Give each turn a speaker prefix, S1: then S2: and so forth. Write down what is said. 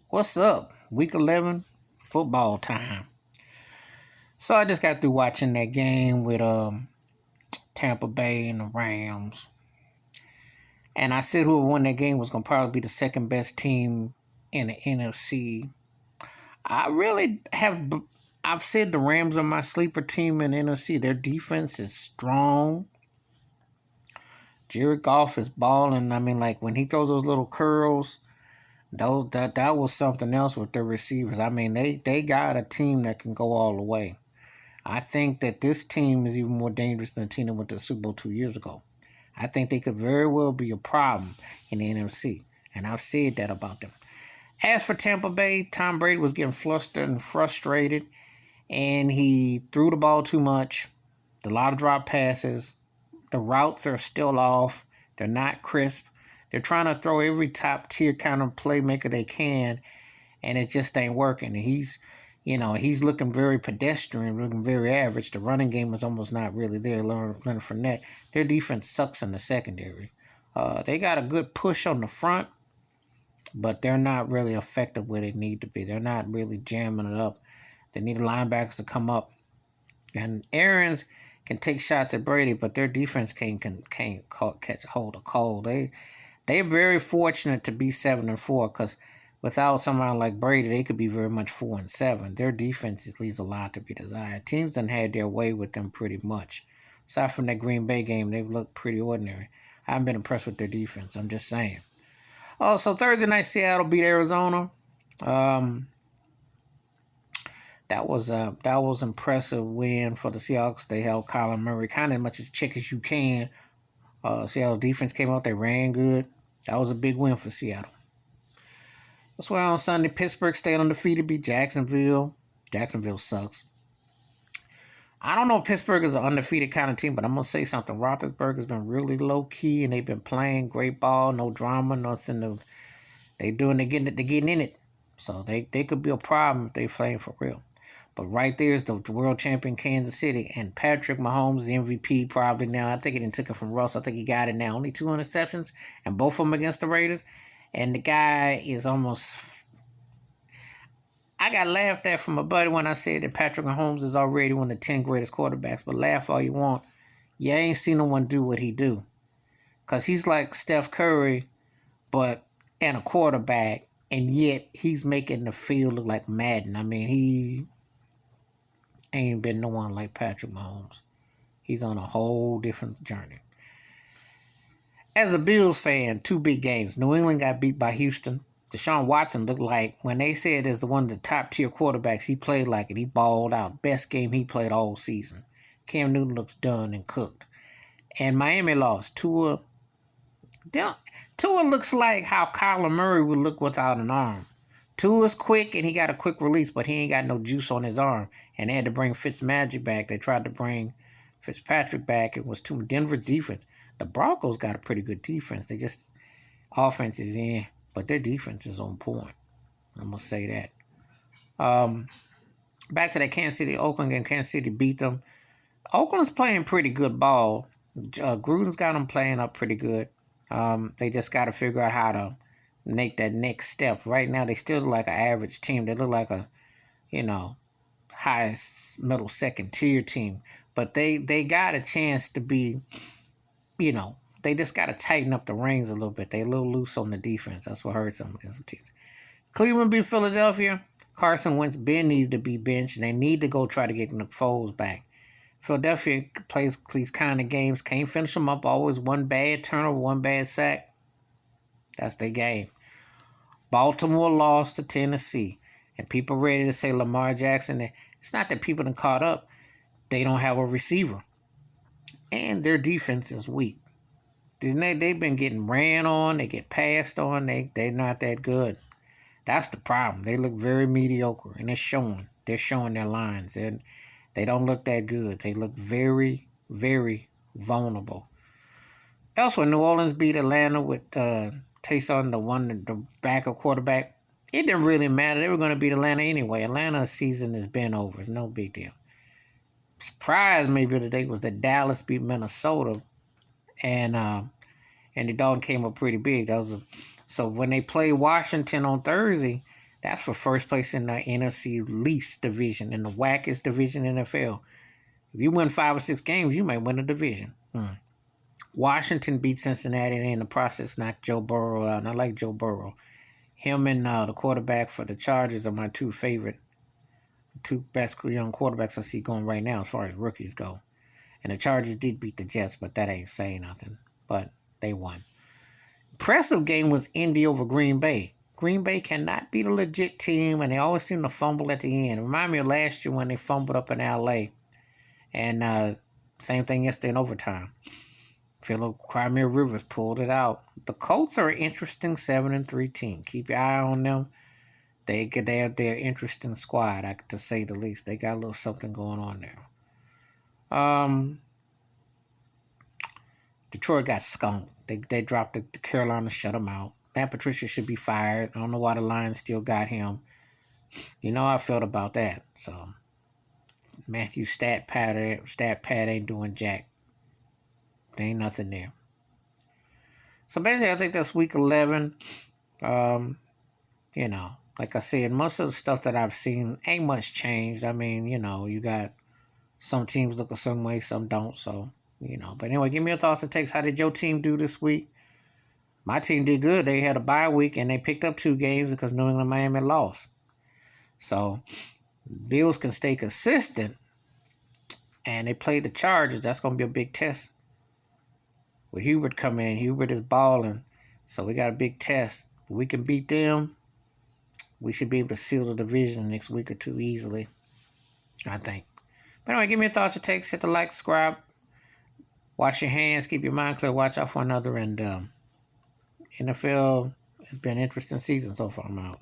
S1: What's up? Week 11, football time. So I just got through watching that game with Tampa Bay and the Rams. And I said whoever won that game was going to probably be the second best team in the NFC. I really have. I've said the Rams are my sleeper team in the NFC. Their defense is strong. Jared Goff is balling. I mean, like when he throws those little curls, that was something else with their receivers. I mean, they got a team that can go all the way. I think that this team is even more dangerous than the team that went to the Super Bowl 2 years ago. I think they could very well be a problem in the NFC, and I've said that about them. As for Tampa Bay, Tom Brady was getting flustered and frustrated, and he threw the ball too much. A lot of drop passes. The routes are still off. They're not crisp. They're trying to throw every top tier kind of playmaker they can, and it just ain't working. And he's looking very pedestrian, looking very average. The running game is almost not really there. Leonard Fournette. Their defense sucks in the secondary. They got a good push on the front, but they're not really effective where they need to be. They're not really jamming it up. They need the linebackers to come up. And Arians can take shots at Brady, but their defense can't catch hold of Cole. They're very fortunate to be 7-4 because without somebody like Brady, they could be very much 4-7. Their defense leaves a lot to be desired. Teams done had their way with them pretty much. Aside from that Green Bay game, they've looked pretty ordinary. I haven't been impressed with their defense. I'm just saying. Oh, so Thursday night, Seattle beat Arizona. That was impressive win for the Seahawks. They held Kyler Murray kind of much as check as you can. Seattle defense came out. They ran good. That was a big win for Seattle. That's why on Sunday, Pittsburgh stayed undefeated, beat Jacksonville. Jacksonville sucks. I don't know if Pittsburgh is an undefeated kind of team, but I'm going to say something. Roethlisberger has been really low-key, and they've been playing great ball, no drama, nothing. They're getting in it. So they could be a problem if they're playing for real. But right there is the world champion Kansas City, and Patrick Mahomes, the MVP probably now. I think he didn't took it from Russ. I think he got it now. Only 2 interceptions, and both of them against the Raiders. And the guy is almost... I got laughed at from a buddy when I said that Patrick Mahomes is already one of the 10 greatest quarterbacks. But laugh all you want. You ain't seen no one do what he do. Because he's like Steph Curry, and a quarterback. And yet he's making the field look like Madden. I mean, he ain't been no one like Patrick Mahomes. He's on a whole different journey. As a Bills fan, 2 big games. New England got beat by Houston. Deshaun Watson looked like, when they said as one of the top tier quarterbacks, he played like it. He balled out. Best game he played all season. Cam Newton looks done and cooked. And Miami lost. Tua looks like how Kyler Murray would look without an arm. Tua's quick and he got a quick release, but he ain't got no juice on his arm. And they had to bring Fitzmagic back. They tried to bring Fitzpatrick back. It was too Denver's defense. The Broncos got a pretty good defense. They just offense is in, but their defense is on point. I'm gonna say that. Back to that Kansas City, Oakland game. Kansas City beat them. Oakland's playing pretty good ball. Gruden's got them playing up pretty good. They just got to figure out how to make that next step. Right now, they still look like an average team. They look like a, highest middle second tier team. But they got a chance to be, they just got to tighten up the reins a little bit. They a little loose on the defense. That's what hurts them against some teams. Cleveland beat Philadelphia. Carson Wentz needed to be benched, and they need to go try to get Nick Foles back. Philadelphia plays these kind of games, can't finish them up. Always one bad turnover, one bad sack. That's their game. Baltimore lost to Tennessee. And people ready to say Lamar Jackson. It's not that people done caught up. They don't have a receiver. And their defense is weak. They've been getting ran on. They get passed on. They're not that good. That's the problem. They look very mediocre. And it's showing. They're showing their lines. And they don't look that good. They look very, very vulnerable. Elsewhere, New Orleans beat Atlanta with Taysom, the backup quarterback. It didn't really matter. They were going to beat Atlanta anyway. Atlanta's season has been over. It's no big deal. Surprise maybe today was that Dallas beat Minnesota, and the Dalton came up pretty big. So when they played Washington on Thursday, That's for first place in the NFC least division, in the wackest division in the NFL. If you win 5 or 6 games, you might win a division. Washington beat Cincinnati and in the process knocked Joe Burrow out. And I like Joe Burrow. Him and the quarterback for the Chargers are my two best young quarterbacks I see going right now as far as rookies go. And the Chargers did beat the Jets, but that ain't saying nothing. But they won. Impressive game was Indy over Green Bay. Green Bay cannot beat a legit team, and they always seem to fumble at the end. Remind me of last year when they fumbled up in L.A. And same thing yesterday in overtime. Philip Crimea Rivers pulled it out. The Colts are an interesting 7-3 team. Keep your eye on them. They're an interesting squad, to say the least. They got a little something going on there. Detroit got skunked. They dropped the Carolina, shut them out. Matt Patricia should be fired. I don't know why the Lions still got him. You know how I felt about that. So Matthew stat pad ain't doing jack. There ain't nothing there. So basically, I think that's week 11. Like I said, most of the stuff that I've seen ain't much changed. I mean, you got some teams look a certain way, some don't. So, But anyway, give me your thoughts and takes. How did your team do this week? My team did good. They had a bye week, and they picked up 2 games because New England Miami lost. So, Bills can stay consistent, and they played the Chargers. That's going to be a big test. With Hubert coming in, Hubert is balling. So, we got a big test. If we can beat them, we should be able to seal the division the next week or 2 easily, I think. But anyway, give me your thoughts and takes. Hit the like, subscribe. Wash your hands. Keep your mind clear. Watch out for another. And NFL has been an interesting season so far. I'm out.